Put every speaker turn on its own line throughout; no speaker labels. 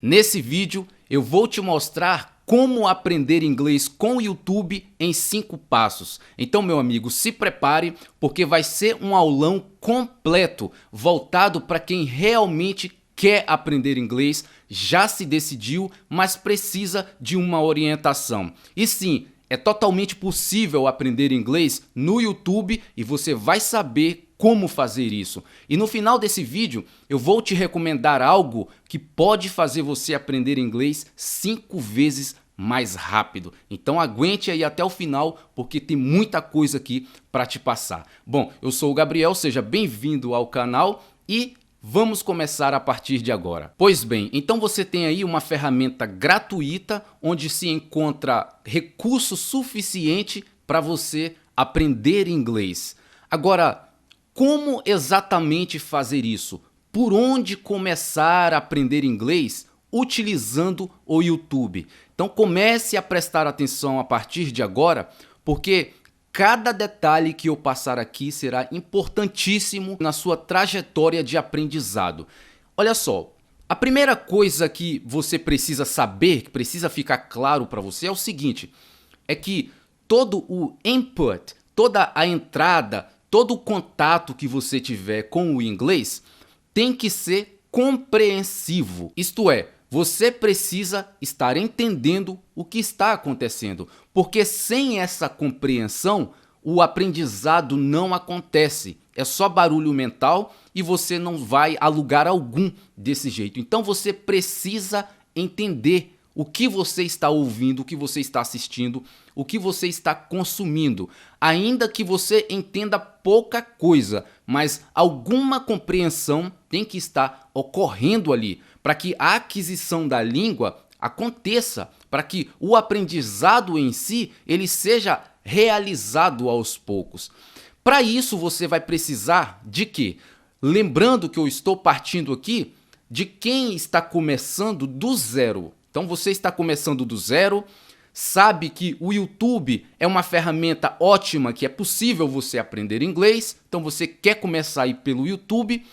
Nesse vídeo eu vou te mostrar como aprender inglês com o YouTube em 5 passos. Então, meu amigo, se prepare porque vai ser um aulão completo voltado para quem realmente quer aprender inglês, já se decidiu, mas precisa de uma orientação. E sim, é totalmente possível aprender inglês no YouTube e você vai saber como fazer isso. E no final desse vídeo eu vou te recomendar algo que pode fazer você aprender inglês 5 vezes mais rápido. Então aguente aí até o final porque tem muita coisa aqui para te passar. Bom, eu sou o Gabriel, seja bem-vindo ao canal e vamos começar a partir de agora. Pois bem, então você tem aí uma ferramenta gratuita onde se encontra recurso suficiente para você aprender inglês. Agora, como exatamente fazer isso? Por onde começar a aprender inglês utilizando o YouTube? Então comece a prestar atenção a partir de agora, porque cada detalhe que eu passar aqui será importantíssimo na sua trajetória de aprendizado. Olha só, a primeira coisa que você precisa saber, que precisa ficar claro para você é o seguinte, é que todo o input, toda a entrada, todo o contato que você tiver com o inglês tem que ser compreensivo. Isto é, você precisa estar entendendo o que está acontecendo, porque sem essa compreensão, o aprendizado não acontece. É só barulho mental e você não vai a lugar algum desse jeito. Então você precisa entender o que você está ouvindo, o que você está assistindo, o que você está consumindo. Ainda que você entenda pouca coisa, mas alguma compreensão tem que estar ocorrendo ali para que a aquisição da língua aconteça, para que o aprendizado em si ele seja realizado aos poucos. Para isso você vai precisar de quê? Lembrando que eu estou partindo aqui de quem está começando do zero. Então você está começando do zero, sabe que o YouTube é uma ferramenta ótima, que é possível você aprender inglês, então você quer começar aí pelo YouTube.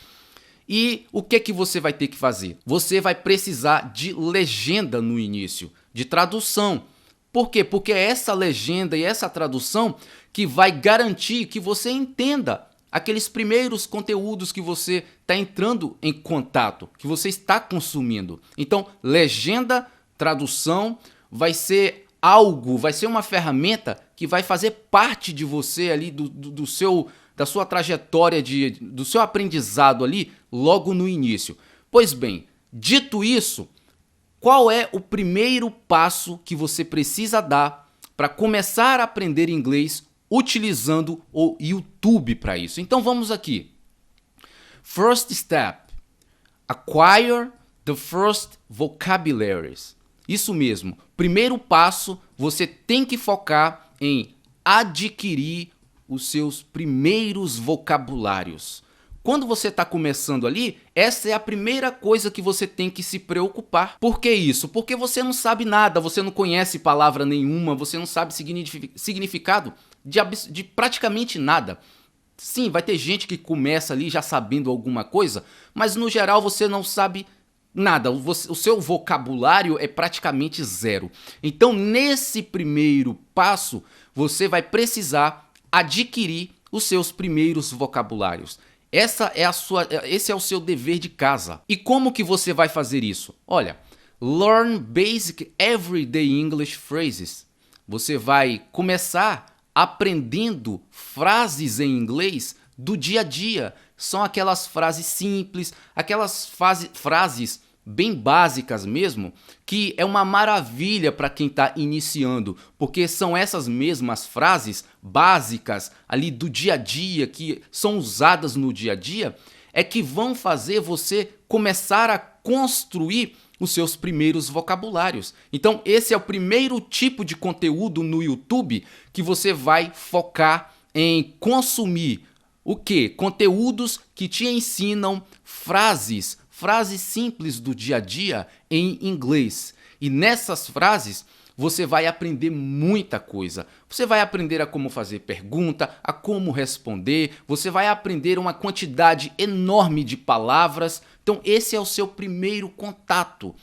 E o que você vai ter que fazer? Você vai precisar de legenda no início, de tradução. Por quê? Porque é essa legenda e essa tradução que vai garantir que você entenda aqueles primeiros conteúdos que você está entrando em contato, que você está consumindo. Então, legenda, tradução vai ser algo, vai ser uma ferramenta que vai fazer parte de você ali, da sua trajetória, do seu aprendizado ali, logo no início. Pois bem, dito isso, qual é o primeiro passo que você precisa dar para começar a aprender inglês utilizando o YouTube para isso? Então vamos aqui. First step, acquire the first vocabularies. Isso mesmo, primeiro passo, você tem que focar em adquirir os seus primeiros vocabulários. Quando você está começando ali, essa é a primeira coisa que você tem que se preocupar. Por que isso? Porque você não sabe nada, você não conhece palavra nenhuma, você não sabe significado de praticamente nada. Sim, vai ter gente que começa ali já sabendo alguma coisa, mas no geral você não sabe nada, o seu vocabulário é praticamente zero. Então, nesse primeiro passo, você vai precisar adquirir os seus primeiros vocabulários. Esse é o seu dever de casa. E como que você vai fazer isso? Olha, learn basic everyday English phrases. Você vai começar aprendendo frases em inglês do dia a dia. São aquelas frases simples, aquelas frases bem básicas mesmo, que é uma maravilha para quem está iniciando, porque são essas mesmas frases básicas ali do dia a dia, que são usadas no dia a dia, é que vão fazer você começar a construir os seus primeiros vocabulários. Então esse é o primeiro tipo de conteúdo no YouTube que você vai focar em consumir. O quê? Conteúdos que te ensinam frases simples do dia a dia em inglês. E nessas frases você vai aprender muita coisa. Você vai aprender a como fazer pergunta, a como responder, você vai aprender uma quantidade enorme de palavras. Então esse é o seu primeiro contato.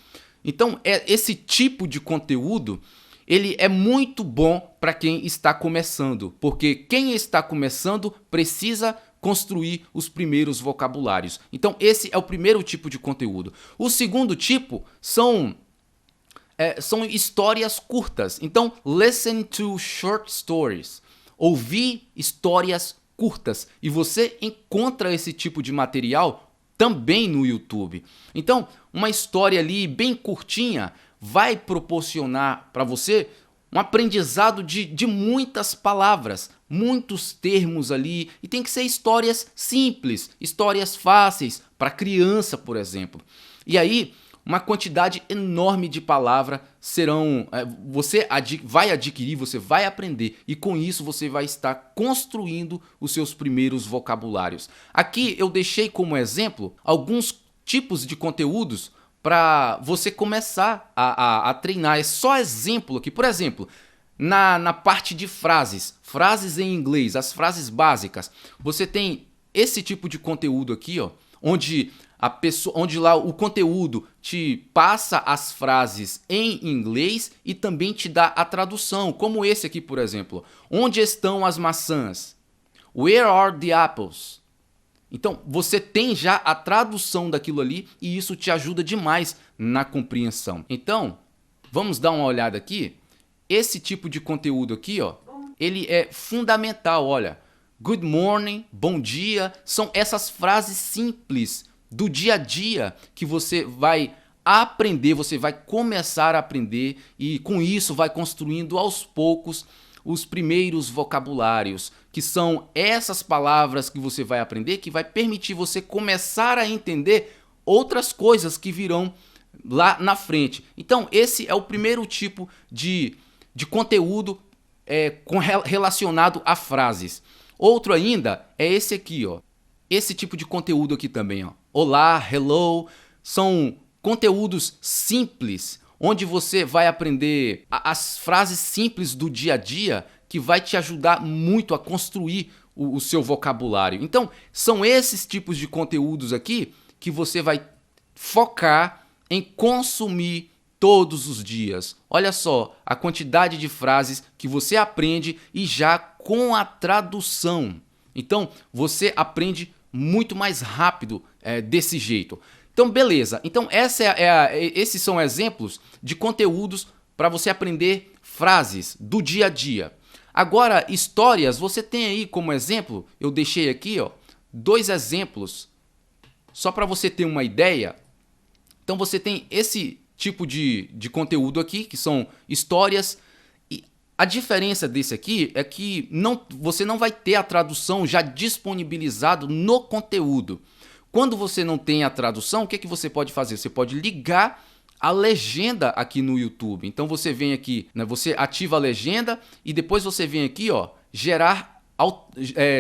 Então, esse tipo de conteúdo, ele é muito bom para quem está começando, porque quem está começando precisa construir os primeiros vocabulários. Então, esse é o primeiro tipo de conteúdo. O segundo tipo são histórias curtas. Então, listen to short stories. Ouvir histórias curtas. E você encontra esse tipo de material também no YouTube. Então, uma história ali bem curtinha vai proporcionar para você um aprendizado de muitas palavras, muitos termos ali, e tem que ser histórias simples, histórias fáceis, para criança, por exemplo. E aí, uma quantidade enorme de palavras serão, você vai adquirir, você vai aprender, e com isso você vai estar construindo os seus primeiros vocabulários. Aqui eu deixei como exemplo alguns tipos de conteúdos para você começar a treinar. É só exemplo aqui. Por exemplo, na parte de frases em inglês, as frases básicas, você tem esse tipo de conteúdo aqui, ó, onde lá o conteúdo te passa as frases em inglês e também te dá a tradução, como esse aqui, por exemplo. Onde estão as maçãs? Where are the apples? Então, você tem já a tradução daquilo ali e isso te ajuda demais na compreensão. Então, vamos dar uma olhada aqui. Esse tipo de conteúdo aqui, ó, ele é fundamental, olha. Good morning, bom dia, são essas frases simples do dia a dia que você vai aprender, você vai começar a aprender e com isso vai construindo aos poucos os primeiros vocabulários, que são essas palavras que você vai aprender, que vai permitir você começar a entender outras coisas que virão lá na frente. Então, esse é o primeiro tipo de conteúdo relacionado a frases. Outro ainda é esse aqui, ó. Esse tipo de conteúdo aqui também, ó. Olá, hello, são conteúdos simples, onde você vai aprender as frases simples do dia a dia que vai te ajudar muito a construir o seu vocabulário. Então, são esses tipos de conteúdos aqui que você vai focar em consumir todos os dias. Olha só a quantidade de frases que você aprende e já com a tradução. Então, você aprende muito mais rápido desse jeito. Então, beleza. Então, esses são exemplos de conteúdos para você aprender frases do dia a dia. Agora, histórias, você tem aí como exemplo, eu deixei aqui, ó, 2 exemplos, só para você ter uma ideia. Então, você tem esse tipo de conteúdo aqui, que são histórias. E a diferença desse aqui é que você não vai ter a tradução já disponibilizado no conteúdo. Quando você não tem a tradução, o que você pode fazer? Você pode ligar a legenda aqui no YouTube. Então você vem aqui, né, você ativa a legenda e depois você vem aqui, ó,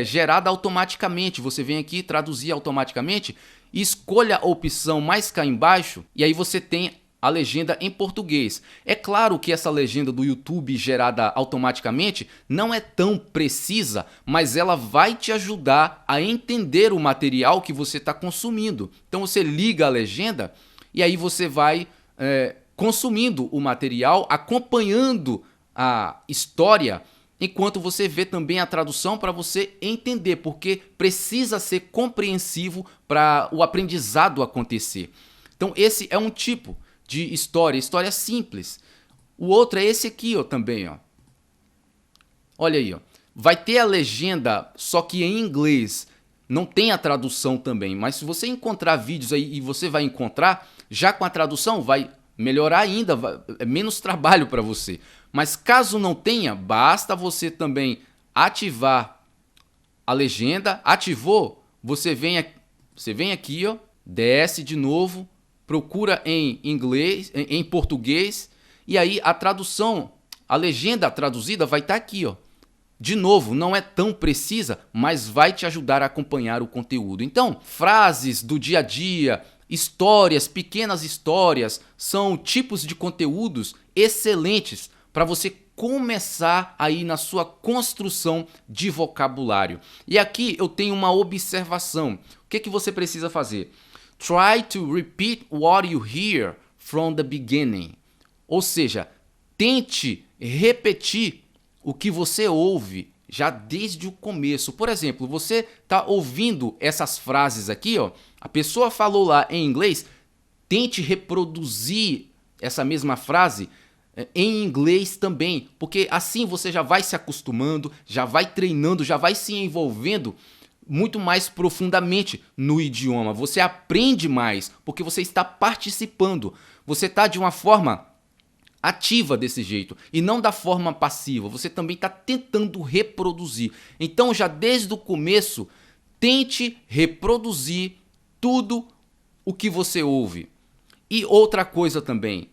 gerada automaticamente. Você vem aqui traduzir automaticamente e escolha a opção mais cá embaixo e aí você tem a legenda em português. É claro que essa legenda do YouTube gerada automaticamente não é tão precisa, mas ela vai te ajudar a entender o material que você está consumindo. Então você liga a legenda e aí você vai consumindo o material, acompanhando a história, enquanto você vê também a tradução para você entender, porque precisa ser compreensivo para o aprendizado acontecer. Então esse é um tipo de história simples. O outro é esse aqui, ó, também, ó. Olha aí, ó. Vai ter a legenda, só que em inglês. Não tem a tradução também, mas se você encontrar vídeos aí e você vai encontrar, já com a tradução vai melhorar ainda, é menos trabalho para você. Mas caso não tenha, basta você também ativar a legenda. Ativou, você vem aqui, ó, desce de novo, procura em inglês, em português, e aí a tradução, a legenda traduzida vai estar aqui, ó. De novo, não é tão precisa, mas vai te ajudar a acompanhar o conteúdo. Então, frases do dia a dia, histórias, pequenas histórias, são tipos de conteúdos excelentes para você começar aí na sua construção de vocabulário. E aqui eu tenho uma observação. O que você precisa fazer? Try to repeat what you hear from the beginning. Ou seja, tente repetir o que você ouve já desde o começo. Por exemplo, você está ouvindo essas frases aqui, ó, a pessoa falou lá em inglês, tente reproduzir essa mesma frase em inglês também, porque assim você já vai se acostumando, já vai treinando, já vai se envolvendo muito mais profundamente no idioma. Você aprende mais, porque você está participando. Você está de uma forma ativa desse jeito e não da forma passiva. Você também está tentando reproduzir. Então já desde o começo, tente reproduzir tudo o que você ouve. E outra coisa também,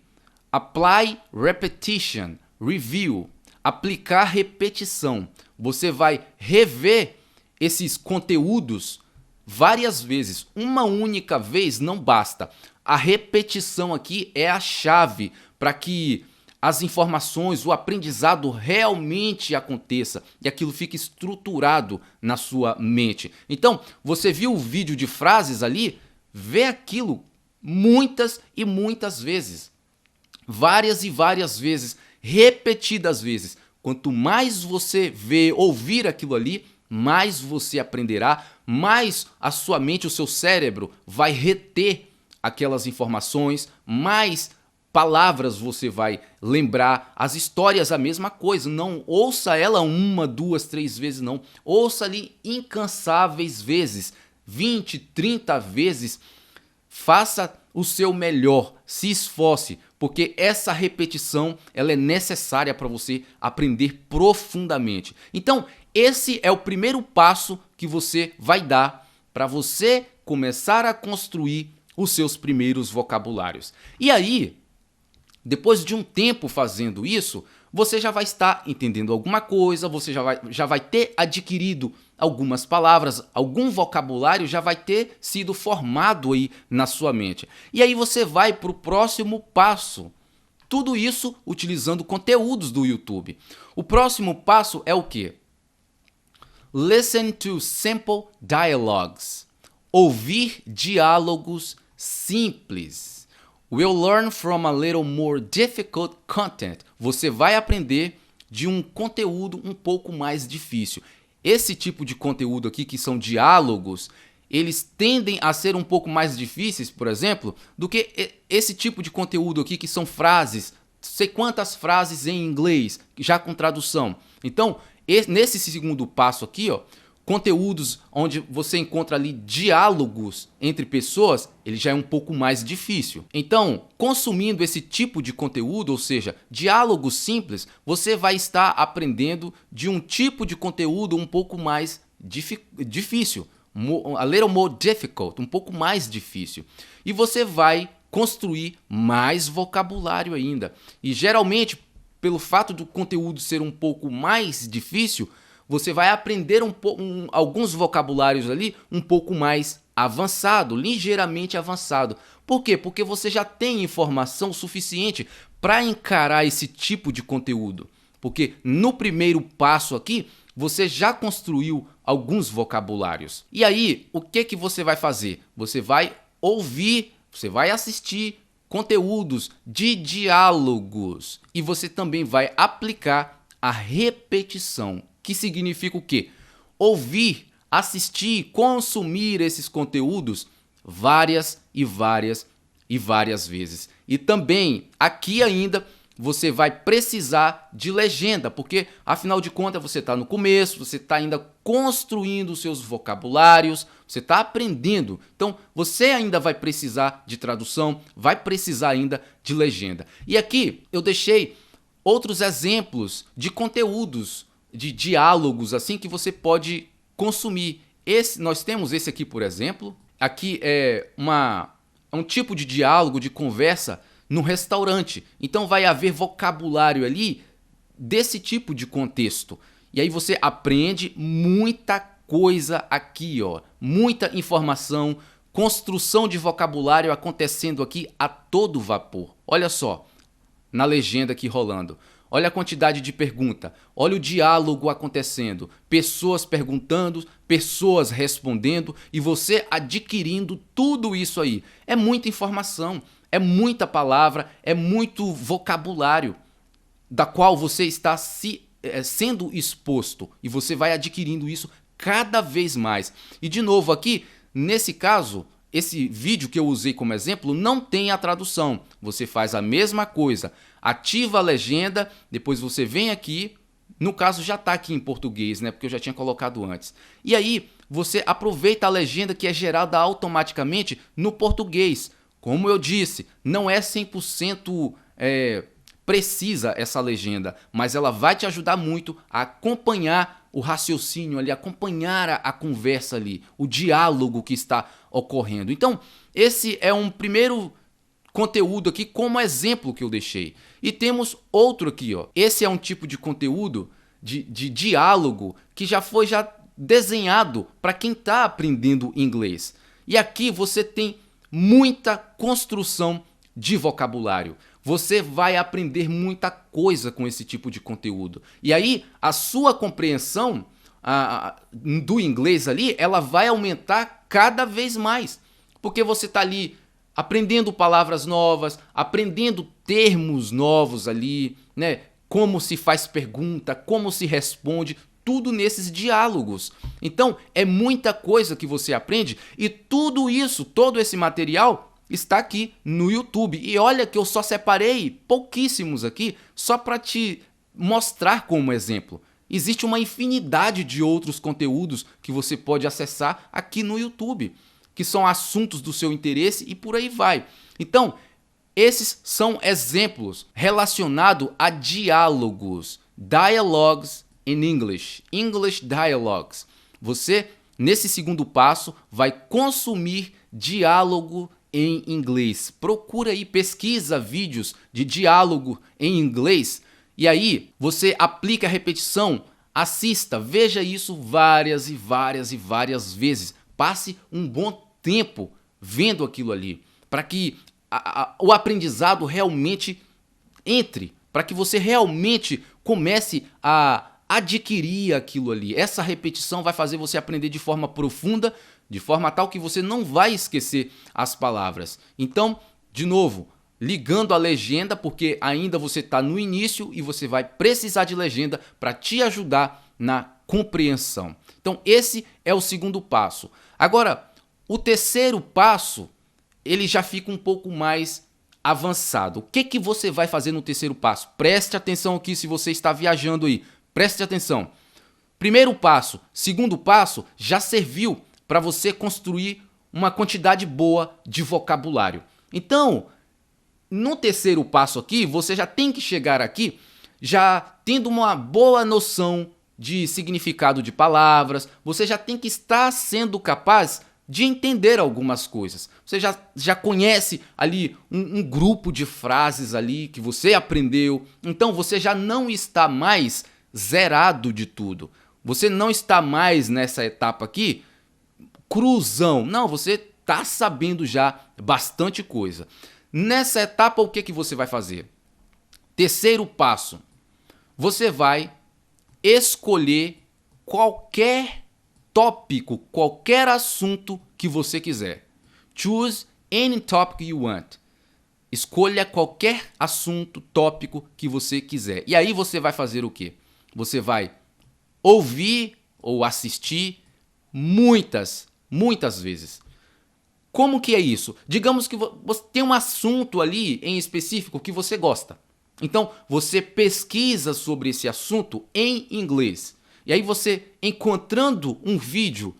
apply repetition, review, aplicar repetição. Você vai rever esses conteúdos várias vezes. Uma única vez não basta. A repetição aqui é a chave para que as informações, o aprendizado realmente aconteça e aquilo fique estruturado na sua mente. Então, você viu o vídeo de frases ali? Vê aquilo muitas e muitas vezes. Várias e várias vezes, repetidas vezes. Quanto mais você ouvir aquilo ali, mais você aprenderá, mais a sua mente, o seu cérebro vai reter aquelas informações, mais palavras você vai lembrar. As histórias a mesma coisa, não ouça ela 1, 2, 3 vezes não, ouça ali incansáveis vezes, 20, 30 vezes, faça o seu melhor, se esforce, porque essa repetição ela é necessária para você aprender profundamente. Então, esse é o primeiro passo que você vai dar para você começar a construir os seus primeiros vocabulários. E aí, depois de um tempo fazendo isso, você já vai estar entendendo alguma coisa, você já vai ter adquirido algumas palavras, algum vocabulário já vai ter sido formado aí na sua mente. E aí você vai para o próximo passo. Tudo isso utilizando conteúdos do YouTube. O próximo passo é o quê? Listen to simple dialogues. Ouvir diálogos simples. We'll learn from a little more difficult content. Você vai aprender de um conteúdo um pouco mais difícil. Esse tipo de conteúdo aqui, que são diálogos, eles tendem a ser um pouco mais difíceis, por exemplo, do que esse tipo de conteúdo aqui, que são frases, sei quantas frases em inglês, já com tradução. Então, nesse segundo passo aqui, ó, conteúdos onde você encontra ali diálogos entre pessoas, ele já é um pouco mais difícil. Então, consumindo esse tipo de conteúdo, ou seja, diálogos simples, você vai estar aprendendo de um tipo de conteúdo um pouco mais difícil, a little more difficult, um pouco mais difícil. E você vai construir mais vocabulário ainda. E geralmente, pelo fato do conteúdo ser um pouco mais difícil, você vai aprender alguns vocabulários ali um pouco mais avançado, ligeiramente avançado. Por quê? Porque você já tem informação suficiente para encarar esse tipo de conteúdo. Porque no primeiro passo aqui, você já construiu alguns vocabulários. E aí, o que você vai fazer? Você vai ouvir, você vai assistir conteúdos de diálogos. E você também vai aplicar a repetição. Que significa o quê? Ouvir, assistir, consumir esses conteúdos várias e várias e várias vezes. E também, aqui ainda, você vai precisar de legenda, porque afinal de contas você está no começo, você está ainda construindo os seus vocabulários, você está aprendendo. Então, você ainda vai precisar de tradução, vai precisar ainda de legenda. E aqui eu deixei outros exemplos de conteúdos, de diálogos assim que você pode consumir. Nós temos esse aqui, por exemplo. Aqui é um tipo de diálogo, de conversa no restaurante. Então vai haver vocabulário ali desse tipo de contexto. E aí você aprende muita coisa aqui, ó. Muita informação, construção de vocabulário acontecendo aqui a todo vapor. Olha só, na legenda aqui rolando. Olha a quantidade de pergunta, olha o diálogo acontecendo, pessoas perguntando, pessoas respondendo e você adquirindo tudo isso aí. É muita informação, é muita palavra, é muito vocabulário da qual você está sendo exposto e você vai adquirindo isso cada vez mais. E de novo aqui, nesse caso, esse vídeo que eu usei como exemplo não tem a tradução. Você faz a mesma coisa, ativa a legenda, depois você vem aqui, no caso já está aqui em português, né? Porque eu já tinha colocado antes. E aí você aproveita a legenda que é gerada automaticamente no português. Como eu disse, não é 100% precisa essa legenda, mas ela vai te ajudar muito a acompanhar o raciocínio ali, acompanhar a conversa ali, o diálogo que está ocorrendo. Então, esse é um primeiro conteúdo aqui como exemplo que eu deixei. E temos outro aqui, ó. Esse é um tipo de conteúdo de diálogo que já foi desenhado para quem está aprendendo inglês. E aqui você tem muita construção de vocabulário. Você vai aprender muita coisa com esse tipo de conteúdo. E aí a sua compreensão do inglês ali, ela vai aumentar cada vez mais. Porque você está ali aprendendo palavras novas, aprendendo termos novos ali, né? Como se faz pergunta, como se responde, tudo nesses diálogos. Então é muita coisa que você aprende e tudo isso, todo esse material está aqui no YouTube. E olha que eu só separei pouquíssimos aqui só para te mostrar como exemplo. Existe uma infinidade de outros conteúdos que você pode acessar aqui no YouTube, que são assuntos do seu interesse e por aí vai. Então, esses são exemplos relacionados a diálogos, dialogues in English, English dialogues. Você, nesse segundo passo, vai consumir diálogo em inglês. Procura aí, pesquisa vídeos de diálogo em inglês e aí você aplica a repetição, assista, veja isso várias e várias e várias vezes. Passe um bom tempo vendo aquilo ali, para que o aprendizado realmente entre, para que você realmente comece a adquirir aquilo ali. Essa repetição vai fazer você aprender de forma profunda, de forma tal que você não vai esquecer as palavras. Então, de novo, ligando a legenda, porque ainda você está no início e você vai precisar de legenda para te ajudar na compreensão. Então, esse é o segundo passo. Agora, o terceiro passo, ele já fica um pouco mais avançado. O que você vai fazer no terceiro passo? Preste atenção aqui se você está viajando aí. Preste atenção. Primeiro passo, segundo passo, já serviu para você construir uma quantidade boa de vocabulário. Então, no terceiro passo aqui, você já tem que chegar aqui já tendo uma boa noção de significado de palavras, você já tem que estar sendo capaz de entender algumas coisas. Você já conhece ali um grupo de frases ali que você aprendeu, então você já não está mais zerado de tudo. Você não está mais nessa etapa aqui cruzão. Não, você está sabendo já bastante coisa. Nessa etapa, o que você vai fazer? Terceiro passo. Você vai escolher qualquer tópico, qualquer assunto que você quiser. Choose any topic you want. Escolha qualquer assunto, tópico que você quiser. E aí você vai fazer o quê? Você vai ouvir ou assistir muitas vezes. Como que é isso? Digamos que você tem um assunto ali em específico que você gosta. Então, você pesquisa sobre esse assunto em inglês. E aí você, encontrando um vídeo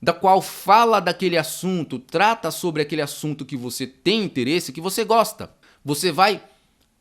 da qual fala daquele assunto, trata sobre aquele assunto que você tem interesse, que você gosta, você vai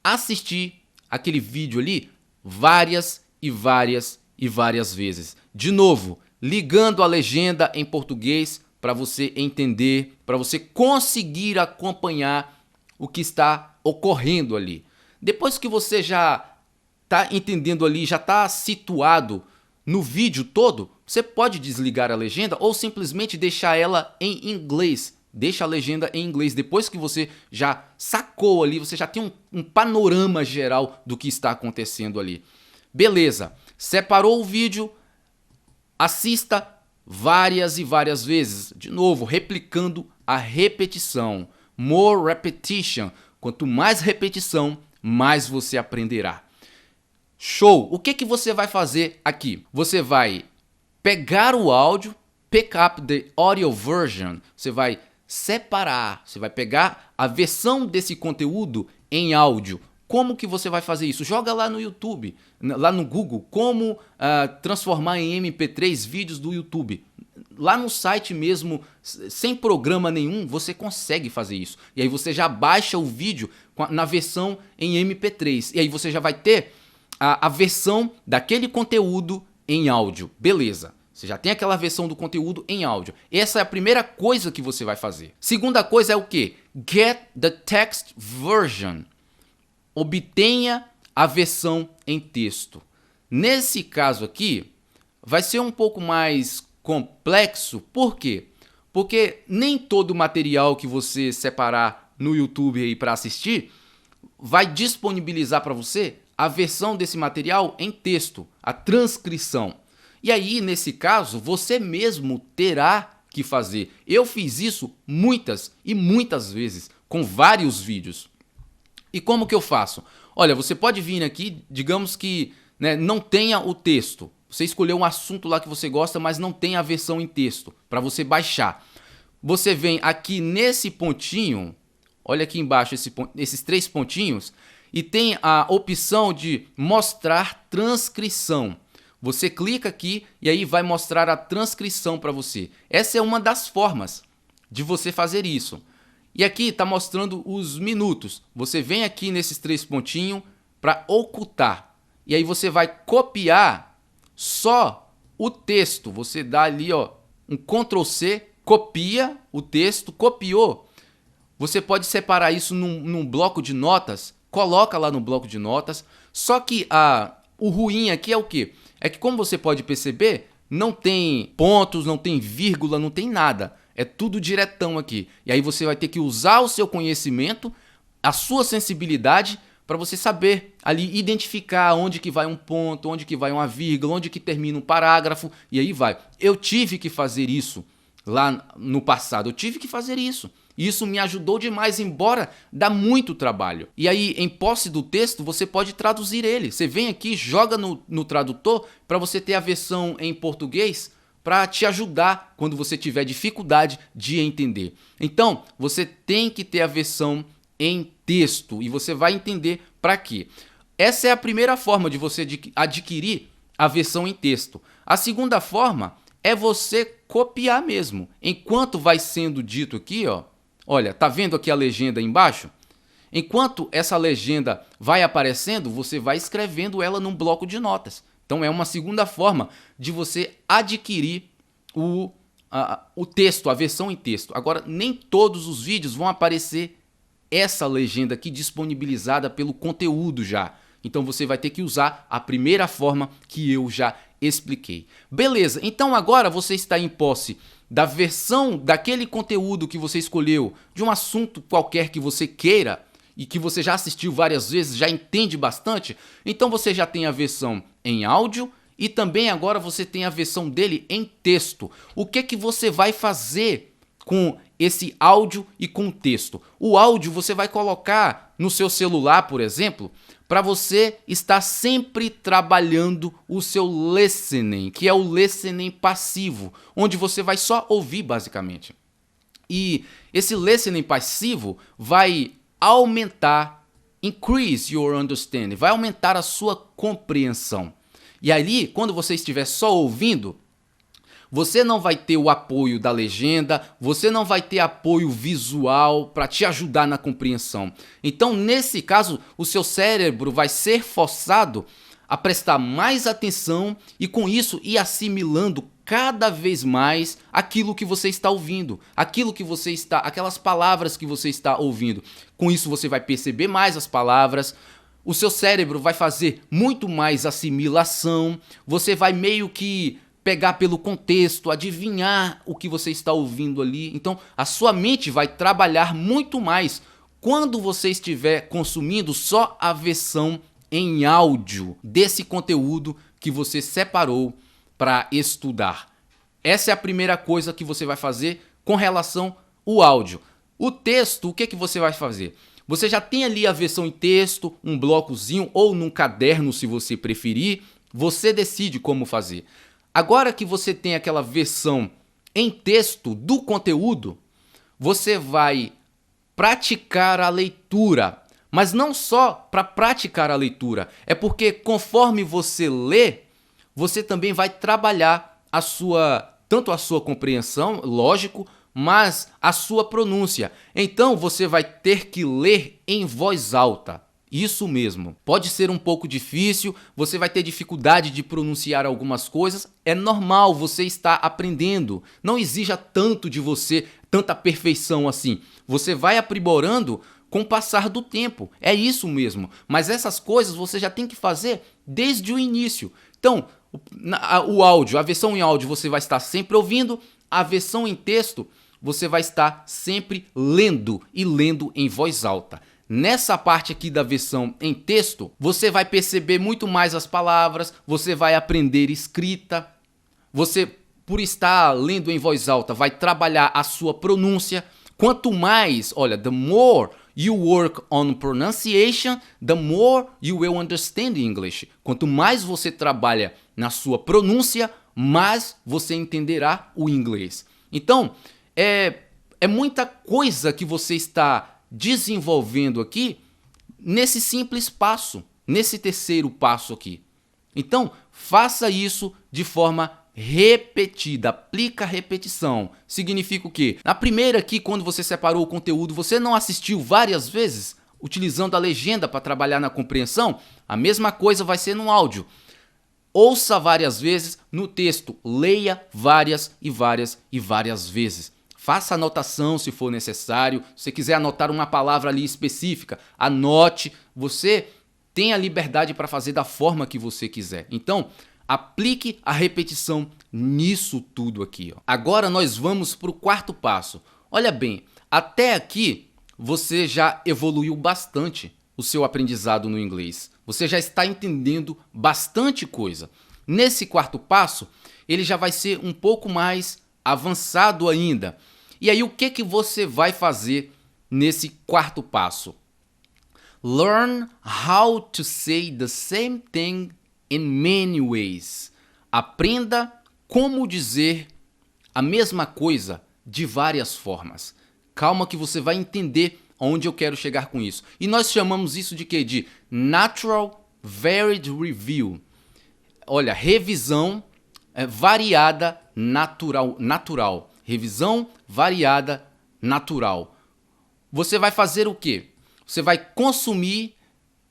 assistir aquele vídeo ali várias e várias e várias vezes. De novo, ligando a legenda em português para você entender, para você conseguir acompanhar o que está ocorrendo ali. Depois que você já está entendendo ali, já está situado no vídeo todo, você pode desligar a legenda ou simplesmente deixar ela em inglês. Deixa a legenda em inglês. Depois que você já sacou ali, você já tem um panorama geral do que está acontecendo ali. Beleza, separou o vídeo, assista várias e várias vezes. De novo, replicando a repetição. more repetition. Quanto mais repetição, mais você aprenderá. Show! O que você vai fazer aqui? Você vai pegar o áudio, pick up the audio version. Você vai separar, você vai pegar a versão desse conteúdo em áudio. Como que você vai fazer isso? Joga lá no YouTube, lá no Google, como transformar em MP3 vídeos do YouTube. Lá no site mesmo, sem programa nenhum, você consegue fazer isso. E aí você já baixa o vídeo na versão em MP3. E aí você já vai ter a versão daquele conteúdo em áudio. Beleza. Você já tem aquela versão do conteúdo em áudio. Essa é a primeira coisa que você vai fazer. Segunda coisa é o quê? Get the text version. Obtenha a versão em texto. Nesse caso aqui, vai ser um pouco mais complexo. Por quê? Porque nem todo material que você separar no YouTube aí para assistir vai disponibilizar para você a versão desse material em texto, a transcrição. E aí, nesse caso, você mesmo terá que fazer. Eu fiz isso muitas e muitas vezes, com vários vídeos. E como que eu faço? Olha, você pode vir aqui, digamos que não tenha o texto. Você escolheu um assunto lá que você gosta, mas não tem a versão em texto para você baixar. Você vem aqui nesse pontinho, olha aqui embaixo esses 3 pontinhos, e tem a opção de mostrar transcrição. Você clica aqui e aí vai mostrar a transcrição para você. Essa é uma das formas de você fazer isso. E aqui está mostrando os minutos. Você vem aqui nesses 3 pontinhos para ocultar. E aí você vai copiar só o texto. Você dá ali um Ctrl C, copia o texto, copiou. Você pode separar isso num bloco de notas, coloca lá no bloco de notas. Só que o ruim aqui é o quê? É que, como você pode perceber, não tem pontos, não tem vírgula, não tem nada. É tudo diretão aqui. E aí você vai ter que usar o seu conhecimento, a sua sensibilidade, para você saber ali identificar onde que vai um ponto, onde que vai uma vírgula, onde que termina um parágrafo, e aí vai. Eu tive que fazer isso lá no passado, eu tive que fazer isso. Isso me ajudou demais, embora dá muito trabalho. E aí, em posse do texto, você pode traduzir ele. Você vem aqui, joga no tradutor para você ter a versão em português para te ajudar quando você tiver dificuldade de entender. Então, você tem que ter a versão em texto e você vai entender para quê. Essa é a primeira forma de você adquirir a versão em texto. A segunda forma é você copiar mesmo. Enquanto vai sendo dito aqui, olha, tá vendo aqui a legenda embaixo? Enquanto essa legenda vai aparecendo, você vai escrevendo ela num bloco de notas. Então é uma segunda forma de você adquirir o texto, a versão em texto. Agora, nem todos os vídeos vão aparecer essa legenda aqui disponibilizada pelo conteúdo já. Então você vai ter que usar a primeira forma que eu já expliquei. Beleza, então agora você está em posse da versão daquele conteúdo que você escolheu, de um assunto qualquer que você queira e que você já assistiu várias vezes, já entende bastante. Então você já tem a versão em áudio e também agora você tem a versão dele em texto. O que você vai fazer com esse áudio e com o texto? O áudio você vai colocar no seu celular, por exemplo, para você estar sempre trabalhando o seu listening, que é o listening passivo, onde você vai só ouvir basicamente. E esse listening passivo vai aumentar, increase your understanding, vai aumentar a sua compreensão. E ali, quando você estiver só ouvindo, você não vai ter o apoio da legenda, você não vai ter apoio visual para te ajudar na compreensão. Então, nesse caso, o seu cérebro vai ser forçado a prestar mais atenção e, com isso, ir assimilando cada vez mais aquilo que você está ouvindo, aquelas palavras que você está ouvindo. Com isso, você vai perceber mais as palavras. O seu cérebro vai fazer muito mais assimilação. Você vai meio que pegar pelo contexto, adivinhar o que você está ouvindo ali. Então, a sua mente vai trabalhar muito mais quando você estiver consumindo só a versão em áudio desse conteúdo que você separou para estudar. Essa é a primeira coisa que você vai fazer com relação ao áudio. O texto, o que você vai fazer? Você já tem ali a versão em texto, um blocozinho ou num caderno se você preferir. Você decide como fazer. Agora que você tem aquela versão em texto do conteúdo, você vai praticar a leitura. Mas não só para praticar a leitura, é porque conforme você lê, você também vai trabalhar tanto a sua compreensão, lógico, mas a sua pronúncia. Então você vai ter que ler em voz alta. Isso mesmo. Pode ser um pouco difícil, você vai ter dificuldade de pronunciar algumas coisas. É normal, você está aprendendo. Não exija tanto de você, tanta perfeição assim. Você vai aprimorando com o passar do tempo. É isso mesmo. Mas essas coisas você já tem que fazer desde o início. Então, o áudio, a versão em áudio você vai estar sempre ouvindo, a versão em texto você vai estar sempre lendo e lendo em voz alta. Nessa parte aqui da versão em texto, você vai perceber muito mais as palavras, você vai aprender escrita, você, por estar lendo em voz alta, vai trabalhar a sua pronúncia. Quanto mais, olha, the more you work on pronunciation, the more you will understand English. Quanto mais você trabalha na sua pronúncia, mais você entenderá o inglês. Então, é muita coisa que você está desenvolvendo aqui nesse simples passo, nesse terceiro passo aqui. Então, faça isso de forma repetida, aplica a repetição. Significa o quê? Na primeira aqui, quando você separou o conteúdo, você não assistiu várias vezes, utilizando a legenda para trabalhar na compreensão? A mesma coisa vai ser no áudio. Ouça várias vezes, no texto, leia várias e várias e várias vezes. Faça anotação se for necessário. Se você quiser anotar uma palavra ali específica, anote. Você tem a liberdade para fazer da forma que você quiser. Então, aplique a repetição nisso tudo aqui. Agora nós vamos para o quarto passo. Olha bem, até aqui você já evoluiu bastante o seu aprendizado no inglês. Você já está entendendo bastante coisa. Nesse quarto passo, ele já vai ser um pouco mais avançado ainda. E aí o que você vai fazer nesse quarto passo? Learn how to say the same thing in many ways. Aprenda como dizer a mesma coisa de várias formas. Calma que você vai entender onde eu quero chegar com isso. E nós chamamos isso de quê? De Natural Varied Review. Olha, revisão variada natural. Revisão variada natural. Você vai fazer o quê? Você vai consumir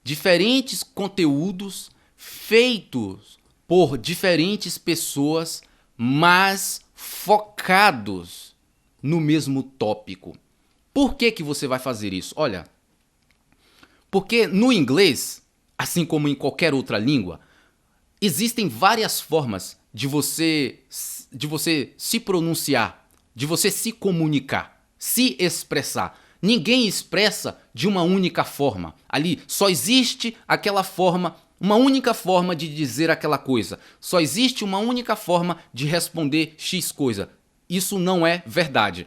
diferentes conteúdos feitos por diferentes pessoas, mas focados no mesmo tópico. Por que você vai fazer isso? Olha, porque no inglês, assim como em qualquer outra língua, existem várias formas de você se pronunciar, de você se comunicar, se expressar. Ninguém expressa de uma única forma. Ali só existe aquela forma, uma única forma de dizer aquela coisa. Só existe uma única forma de responder X coisa. Isso não é verdade.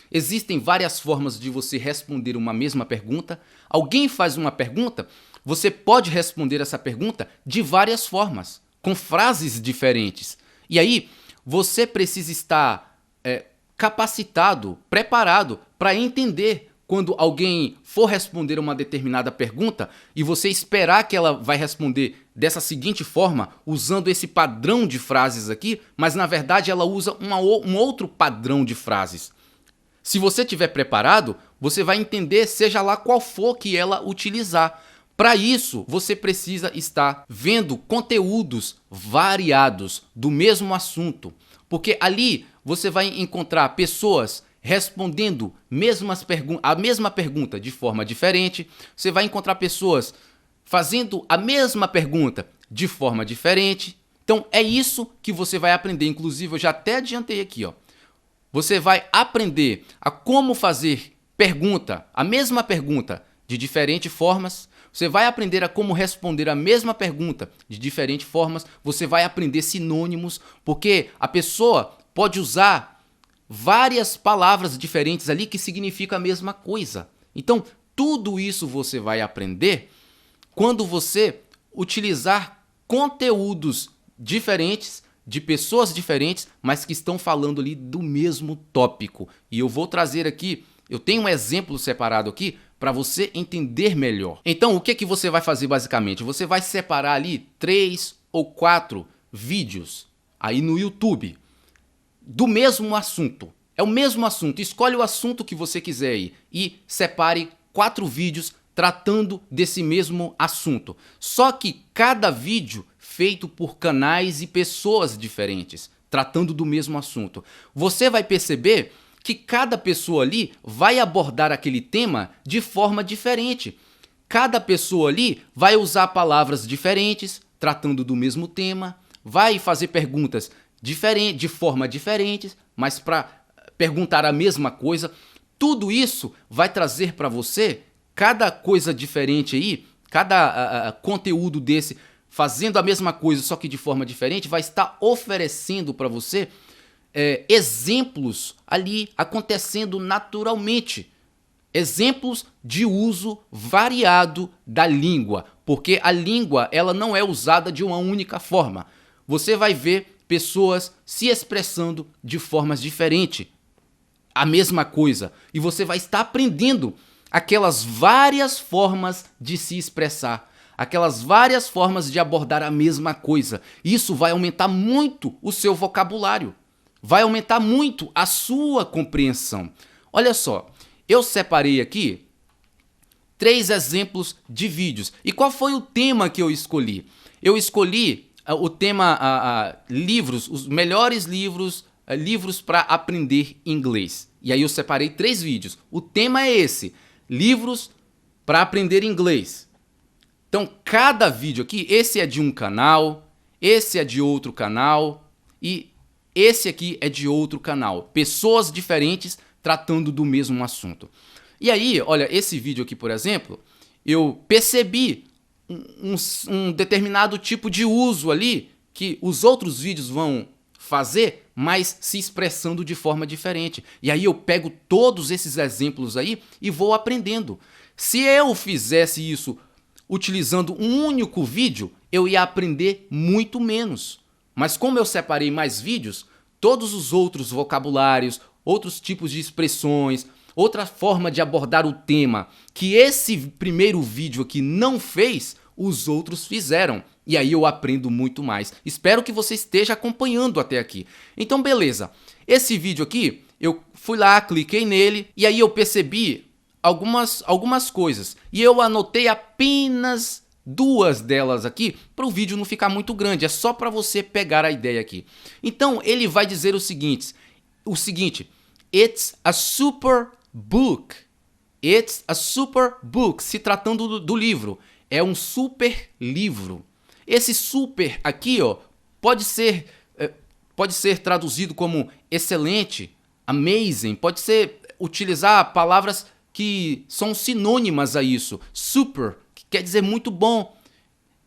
Existem várias formas de você responder uma mesma pergunta. Alguém faz uma pergunta, você pode responder essa pergunta de várias formas, com frases diferentes. E aí, você precisa estar capacitado, preparado para entender quando alguém for responder uma determinada pergunta e você esperar que ela vai responder dessa seguinte forma, usando esse padrão de frases aqui, mas na verdade ela usa um outro padrão de frases. Se você estiver preparado, você vai entender seja lá qual for que ela utilizar. Para isso, você precisa estar vendo conteúdos variados do mesmo assunto, porque ali você vai encontrar pessoas respondendo a mesma pergunta de forma diferente. Você vai encontrar pessoas fazendo a mesma pergunta de forma diferente. Então é isso que você vai aprender. Inclusive eu já até adiantei aqui, ó. Você vai aprender a como fazer a mesma pergunta de diferentes formas. Você vai aprender a como responder a mesma pergunta de diferentes formas. Você vai aprender sinônimos, porque a pessoa pode usar várias palavras diferentes ali que significam a mesma coisa. Então, tudo isso você vai aprender quando você utilizar conteúdos diferentes, de pessoas diferentes, mas que estão falando ali do mesmo tópico. E eu vou trazer aqui, eu tenho um exemplo separado aqui para você entender melhor. Então, o que você vai fazer basicamente? Você vai separar ali 3 ou 4 vídeos aí no YouTube do mesmo assunto. É o mesmo assunto. Escolhe o assunto que você quiser aí e separe 4 vídeos tratando desse mesmo assunto. Só que cada vídeo feito por canais e pessoas diferentes, tratando do mesmo assunto. Você vai perceber que cada pessoa ali vai abordar aquele tema de forma diferente. Cada pessoa ali vai usar palavras diferentes, tratando do mesmo tema, vai fazer perguntas diferentes, de forma diferente, mas para perguntar a mesma coisa. Tudo isso vai trazer para você cada coisa diferente aí, cada conteúdo desse fazendo a mesma coisa, só que de forma diferente, vai estar oferecendo para você exemplos ali acontecendo naturalmente. Exemplos de uso variado da língua, porque a língua ela não é usada de uma única forma. Você vai ver pessoas se expressando de formas diferentes, a mesma coisa, e você vai estar aprendendo aquelas várias formas de se expressar, aquelas várias formas de abordar a mesma coisa. Isso vai aumentar muito o seu vocabulário, vai aumentar muito a sua compreensão. Olha só, eu separei aqui 3 exemplos de vídeos. E qual foi o tema que eu escolhi? Eu escolhi o tema livros, os melhores livros para aprender inglês. E aí eu separei 3 vídeos. O tema é esse, livros para aprender inglês. Então, cada vídeo aqui, esse é de um canal, esse é de outro canal e esse aqui é de outro canal. Pessoas diferentes tratando do mesmo assunto. E aí, olha, esse vídeo aqui, por exemplo, eu percebi um determinado tipo de uso ali que os outros vídeos vão fazer, mas se expressando de forma diferente. E aí eu pego todos esses exemplos aí e vou aprendendo. Se eu fizesse isso utilizando um único vídeo, eu ia aprender muito menos. Mas como eu separei mais vídeos, todos os outros vocabulários, outros tipos de expressões, outra forma de abordar o tema que esse primeiro vídeo aqui não fez, os outros fizeram. E aí eu aprendo muito mais. Espero que você esteja acompanhando até aqui. Então, beleza. Esse vídeo aqui, eu fui lá, cliquei nele e aí eu percebi algumas coisas. E eu anotei apenas 2 delas aqui para o vídeo não ficar muito grande. É só para você pegar a ideia aqui. Então, ele vai dizer o seguinte, It's a super book. It's a super book. Se tratando do livro. É um super livro. Esse super aqui, ó, pode ser traduzido como excelente, amazing. Pode ser utilizar palavras que são sinônimas a isso. Super, que quer dizer muito bom.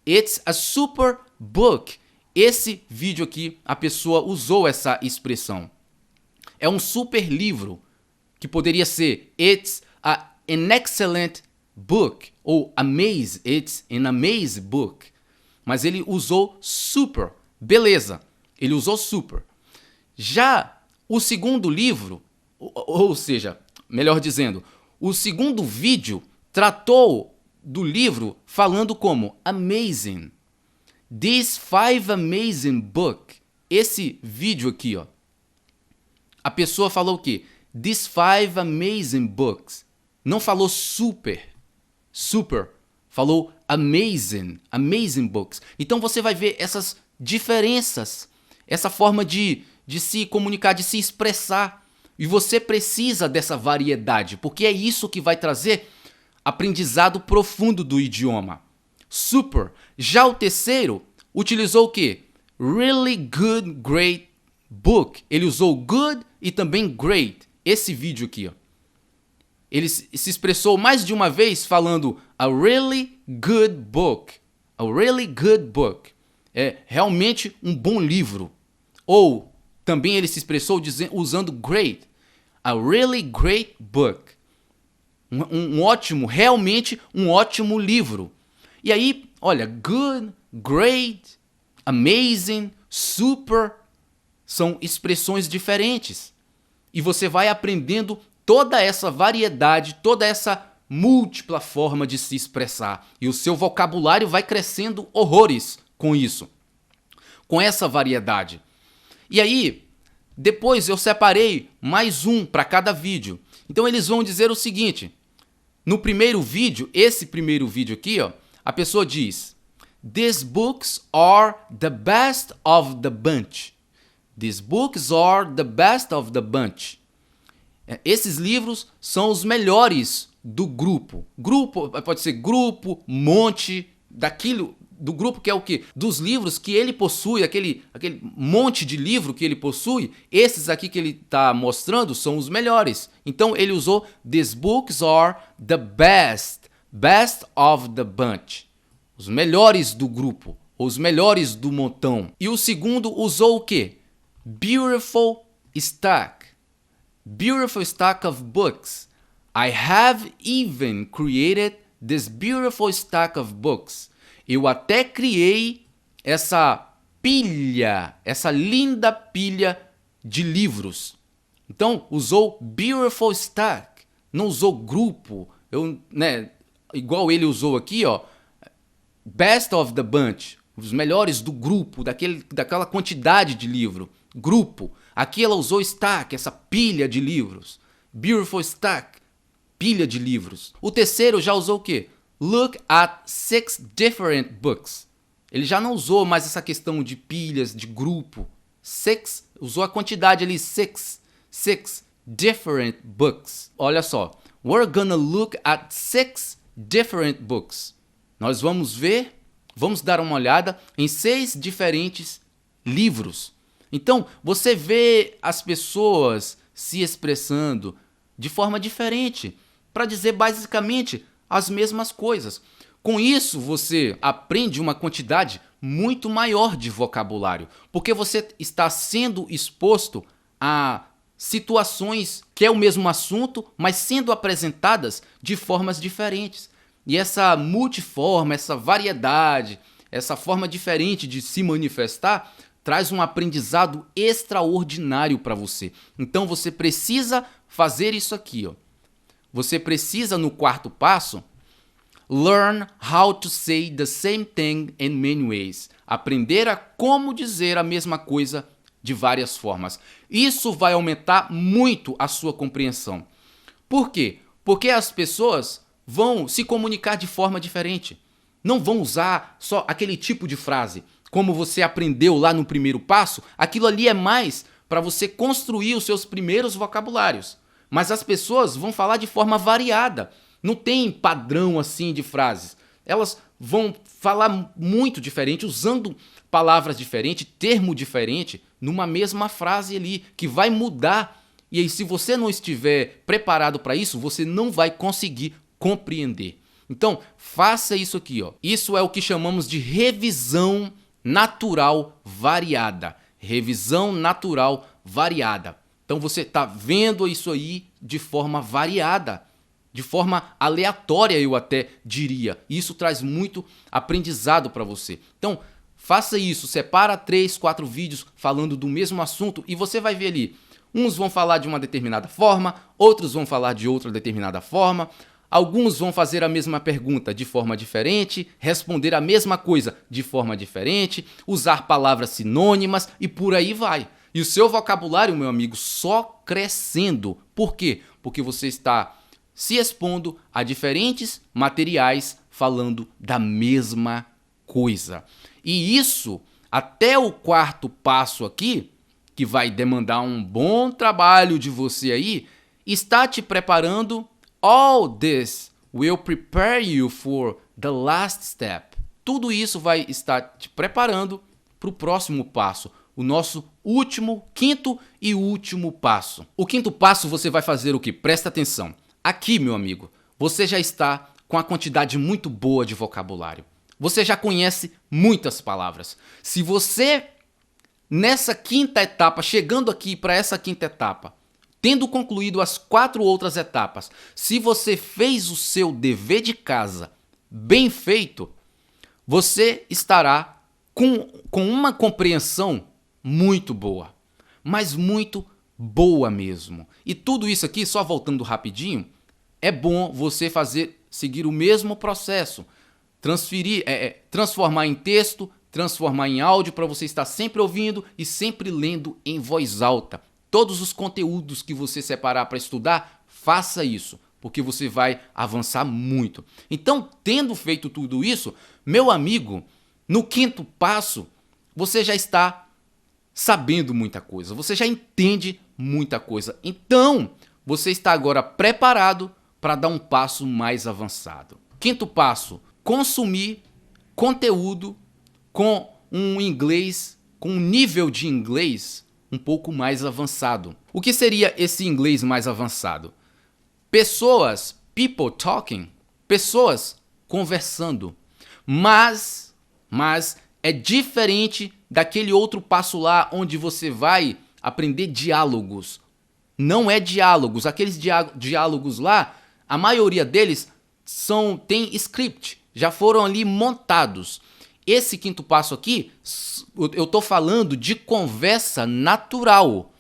It's a super book. Esse vídeo aqui, a pessoa usou essa expressão. É um super livro, que poderia ser It's an excellent book, ou it's an amazing book. Mas ele usou super, beleza, ele usou super. Já o segundo livro, ou seja, melhor dizendo, o segundo vídeo tratou do livro falando como amazing. This 5 amazing book. Esse vídeo aqui, ó. A pessoa falou o quê? These 5 amazing books. Não falou super. Falou amazing books. Então você vai ver essas diferenças, essa forma de se comunicar, de se expressar. E você precisa dessa variedade, porque é isso que vai trazer aprendizado profundo do idioma. Super. Já o terceiro utilizou o quê? Really good, great book. Ele usou good e também great. Esse vídeo aqui, ó. Ele se expressou mais de uma vez falando a really good book. A really good book. É realmente um bom livro. Ou Também ele se expressou usando great. A really great book. Um ótimo, realmente um ótimo livro. E aí, olha, good, great, amazing, super, são expressões diferentes. E você vai aprendendo toda essa variedade, toda essa múltipla forma de se expressar. E o seu vocabulário vai crescendo horrores com isso, com essa variedade. E aí, depois eu separei mais um para cada vídeo. Então eles vão dizer o seguinte: no primeiro vídeo, esse primeiro vídeo aqui, ó, a pessoa diz: These books are the best of the bunch. These books are the best of the bunch. Esses livros são os melhores do grupo. Grupo, pode ser grupo, monte, daquilo, do grupo que é o quê? Dos livros que ele possui, aquele monte de livro que ele possui, esses aqui que ele está mostrando são os melhores. Então ele usou These books are the best of the bunch. Os melhores do grupo, os melhores do montão. E o segundo usou o quê? Beautiful stack. Beautiful stack of books. I have even created this beautiful stack of books. Eu até criei essa pilha, essa linda pilha de livros. Então, usou beautiful stack, não usou grupo, igual ele usou aqui, ó, best of the bunch, os melhores do grupo, daquela quantidade de livro, grupo. Aqui ela usou stack, essa pilha de livros, beautiful stack, pilha de livros. O terceiro já usou o quê? Look at 6 different books. Ele já não usou mais essa questão de pilhas, de grupo. 6, usou a quantidade ali, 6 different books. Olha só, we're gonna look at 6 different books. Nós vamos dar uma olhada em 6 diferentes livros. Então, você vê as pessoas se expressando de forma diferente para dizer basicamente as mesmas coisas. Com isso, você aprende uma quantidade muito maior de vocabulário, porque você está sendo exposto a situações que é o mesmo assunto, mas sendo apresentadas de formas diferentes. E essa multiforma, essa variedade, essa forma diferente de se manifestar, traz um aprendizado extraordinário para você. Então você precisa fazer isso aqui, ó. Você precisa, no quarto passo, learn how to say the same thing in many ways. Aprender a como dizer a mesma coisa de várias formas. Isso vai aumentar muito a sua compreensão. Por quê? Porque as pessoas vão se comunicar de forma diferente. Não vão usar só aquele tipo de frase. Como você aprendeu lá no primeiro passo, aquilo ali é mais para você construir os seus primeiros vocabulários. Mas as pessoas vão falar de forma variada. Não tem padrão assim de frases. Elas vão falar muito diferente, usando palavras diferentes, termo diferente, numa mesma frase ali, que vai mudar. E aí, se você não estiver preparado para isso, você não vai conseguir compreender. Então, faça isso aqui, ó. Isso é o que chamamos de revisão natural variada. Revisão natural variada. Então você está vendo isso aí de forma variada, de forma aleatória, eu até diria. Isso traz muito aprendizado para você. Então faça isso, separa 3, 4 vídeos falando do mesmo assunto e você vai ver ali. Uns vão falar de uma determinada forma, outros vão falar de outra determinada forma. Alguns vão fazer a mesma pergunta de forma diferente, responder a mesma coisa de forma diferente, usar palavras sinônimas e por aí vai. E o seu vocabulário, meu amigo, só crescendo. Por quê? Porque você está se expondo a diferentes materiais falando da mesma coisa. E isso, até o quarto passo aqui, que vai demandar um bom trabalho de você aí, está te preparando. All this will prepare you for the last step. Tudo isso vai estar te preparando para o próximo passo, o nosso quinto e último passo. O quinto passo você vai fazer o quê? Presta atenção. Aqui, meu amigo, você já está com a quantidade muito boa de vocabulário. Você já conhece muitas palavras. Se você nessa quinta etapa, chegando aqui para essa quinta etapa, tendo concluído as 4 outras etapas, se você fez o seu dever de casa bem feito, você estará com uma compreensão muito boa, mas muito boa mesmo. E tudo isso aqui, só voltando rapidinho, é bom você seguir o mesmo processo, transformar em texto, transformar em áudio para você estar sempre ouvindo e sempre lendo em voz alta. Todos os conteúdos que você separar para estudar, faça isso, porque você vai avançar muito. Então, tendo feito tudo isso, meu amigo, no quinto passo, você já está sabendo muita coisa, você já entende muita coisa. Então, você está agora preparado para dar um passo mais avançado. Quinto passo, consumir conteúdo com com um nível de inglês um pouco mais avançado. O que seria esse inglês mais avançado? People talking, pessoas conversando. Mas é diferente daquele outro passo lá onde você vai aprender diálogos. Não é diálogos, aqueles diálogos lá, a maioria deles tem script, já foram ali montados. Esse quinto passo aqui, eu estou falando de conversa natural,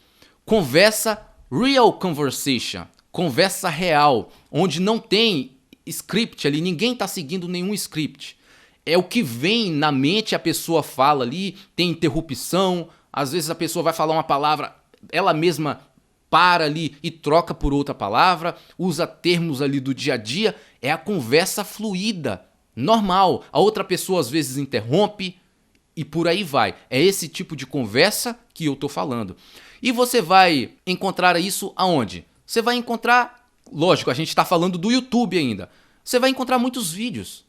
conversa real conversation, conversa real, onde não tem script ali, ninguém está seguindo nenhum script. É o que vem na mente, a pessoa fala ali, tem interrupção, às vezes a pessoa vai falar uma palavra, ela mesma para ali e troca por outra palavra, usa termos ali do dia a dia, é a conversa fluida, normal. A outra pessoa às vezes interrompe e por aí vai. É esse tipo de conversa que eu estou falando. E você vai encontrar isso aonde? Você vai encontrar, lógico, a gente está falando do YouTube ainda, você vai encontrar muitos vídeos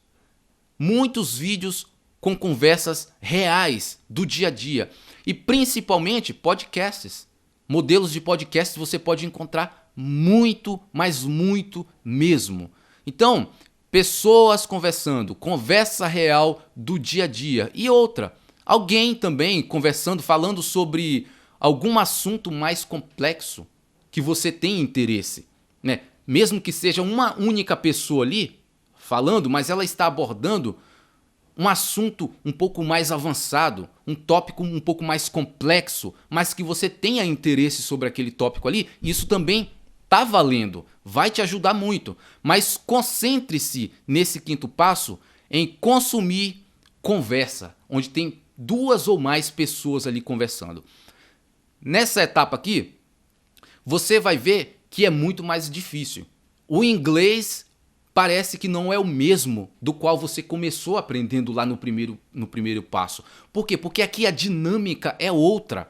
com conversas reais do dia a dia e principalmente podcasts. Modelos de podcasts você pode encontrar muito, mas muito mesmo. Então, pessoas conversando, conversa real do dia a dia. E outra, alguém também conversando, falando sobre algum assunto mais complexo que você tem interesse, né? Mesmo que seja uma única pessoa ali falando, mas ela está abordando um assunto um pouco mais avançado, um tópico um pouco mais complexo, mas que você tenha interesse sobre aquele tópico ali, isso também tá valendo, vai te ajudar muito. Mas concentre-se nesse quinto passo em consumir conversa, onde tem 2 ou mais pessoas ali conversando. Nessa etapa aqui, você vai ver que é muito mais difícil. O inglês parece que não é o mesmo do qual você começou aprendendo lá no primeiro passo. Por quê? Porque aqui a dinâmica é outra.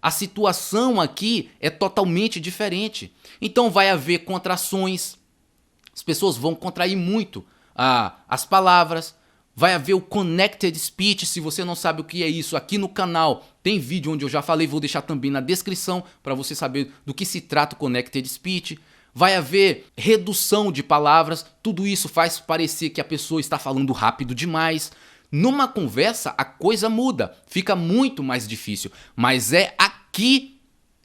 A situação aqui é totalmente diferente. Então vai haver contrações, as pessoas vão contrair muito as palavras, vai haver o connected speech. Se você não sabe o que é isso, aqui no canal tem vídeo onde eu já falei, vou deixar também na descrição para você saber do que se trata o connected speech. Vai haver redução de palavras, tudo isso faz parecer que a pessoa está falando rápido demais. Numa conversa a coisa muda, fica muito mais difícil, mas é aqui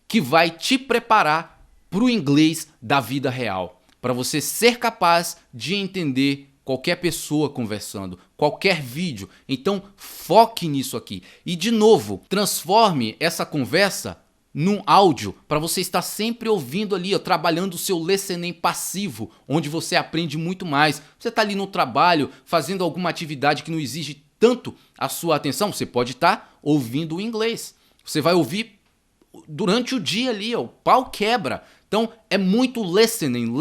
que vai te preparar para o inglês da vida real, para você ser capaz de entender qualquer pessoa conversando, qualquer vídeo. Então foque nisso aqui e, de novo, transforme essa conversa num áudio, para você estar sempre ouvindo ali, trabalhando o seu listening passivo, onde você aprende muito mais. Você está ali no trabalho, fazendo alguma atividade que não exige tanto a sua atenção, você pode estar ouvindo o inglês. Você vai ouvir durante o dia ali, o pau quebra. Então é muito listening.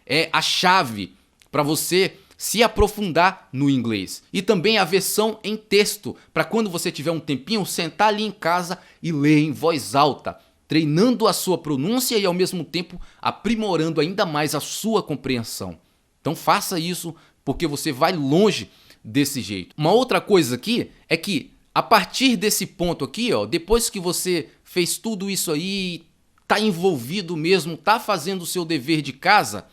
É a chave para você se aprofundar no inglês. E também a versão em texto, para quando você tiver um tempinho, sentar ali em casa e ler em voz alta, treinando a sua pronúncia e ao mesmo tempo aprimorando ainda mais a sua compreensão. Então faça isso, porque você vai longe desse jeito. Uma outra coisa aqui é que a partir desse ponto aqui, depois que você fez tudo isso aí, tá envolvido mesmo, tá fazendo o seu dever de casa,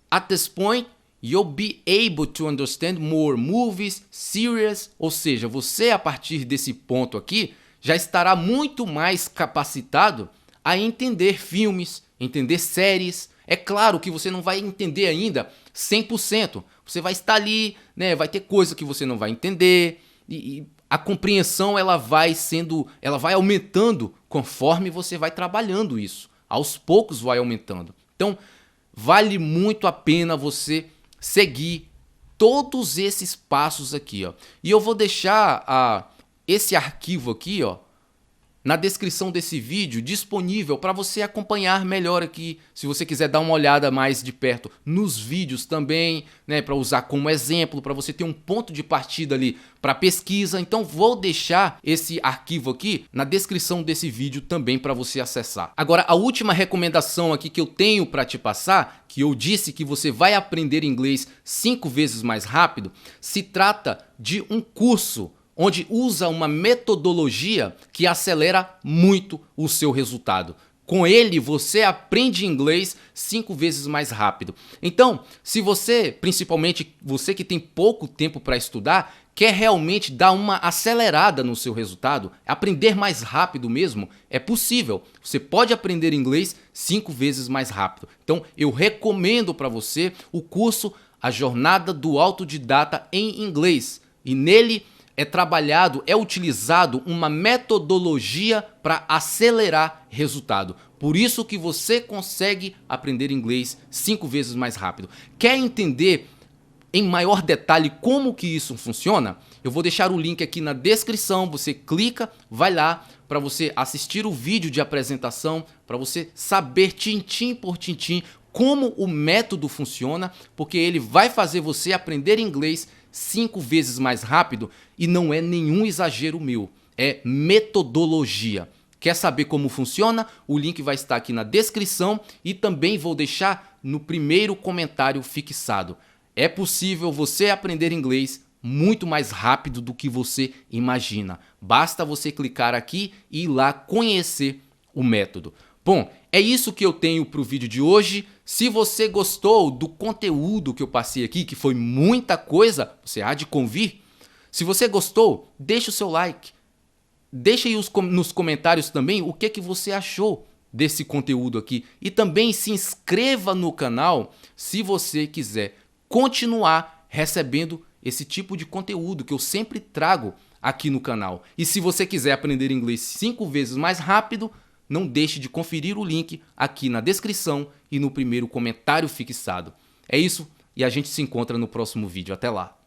at this point you'll be able to understand more movies, series, ou seja, você a partir desse ponto aqui já estará muito mais capacitado a entender filmes, entender séries. É claro que você não vai entender ainda 100%, você vai estar ali, né, vai ter coisa que você não vai entender e a compreensão ela vai aumentando conforme você vai trabalhando isso. Aos poucos vai aumentando. Então, vale muito a pena você seguir todos esses passos aqui, ó. E eu vou deixar esse arquivo aqui, ó, na descrição desse vídeo disponível para você acompanhar melhor aqui, se você quiser dar uma olhada mais de perto nos vídeos também, né, para usar como exemplo, para você ter um ponto de partida ali para pesquisa. Então vou deixar esse arquivo aqui na descrição desse vídeo também para você acessar. Agora, a última recomendação aqui que eu tenho para te passar, que eu disse que você vai aprender inglês 5 vezes mais rápido, se trata de um curso onde usa uma metodologia que acelera muito o seu resultado. Com ele, você aprende inglês 5 vezes mais rápido. Então, se você, principalmente você que tem pouco tempo para estudar, quer realmente dar uma acelerada no seu resultado, aprender mais rápido mesmo, é possível. Você pode aprender inglês 5 vezes mais rápido. Então, eu recomendo para você o curso A Jornada do Autodidata em Inglês. E nele é utilizado uma metodologia para acelerar resultado. Por isso que você consegue aprender inglês 5 vezes mais rápido. Quer entender em maior detalhe como que isso funciona? Eu vou deixar o link aqui na descrição, você clica, vai lá para você assistir o vídeo de apresentação, para você saber tintim por tintim como o método funciona, porque ele vai fazer você aprender inglês 5 vezes mais rápido e não é nenhum exagero meu, é metodologia. Quer saber como funciona? O link vai estar aqui na descrição e também vou deixar no primeiro comentário fixado. É possível você aprender inglês muito mais rápido do que você imagina. Basta você clicar aqui e ir lá conhecer o método. Bom, é isso que eu tenho para o vídeo de hoje. Se você gostou do conteúdo que eu passei aqui, que foi muita coisa, você há de convir. Se você gostou, deixa o seu like. Deixa aí nos comentários também o que você achou desse conteúdo aqui. E também se inscreva no canal se você quiser continuar recebendo esse tipo de conteúdo que eu sempre trago aqui no canal. E se você quiser aprender inglês 5 vezes mais rápido, não deixe de conferir o link aqui na descrição e no primeiro comentário fixado. É isso e a gente se encontra no próximo vídeo. Até lá!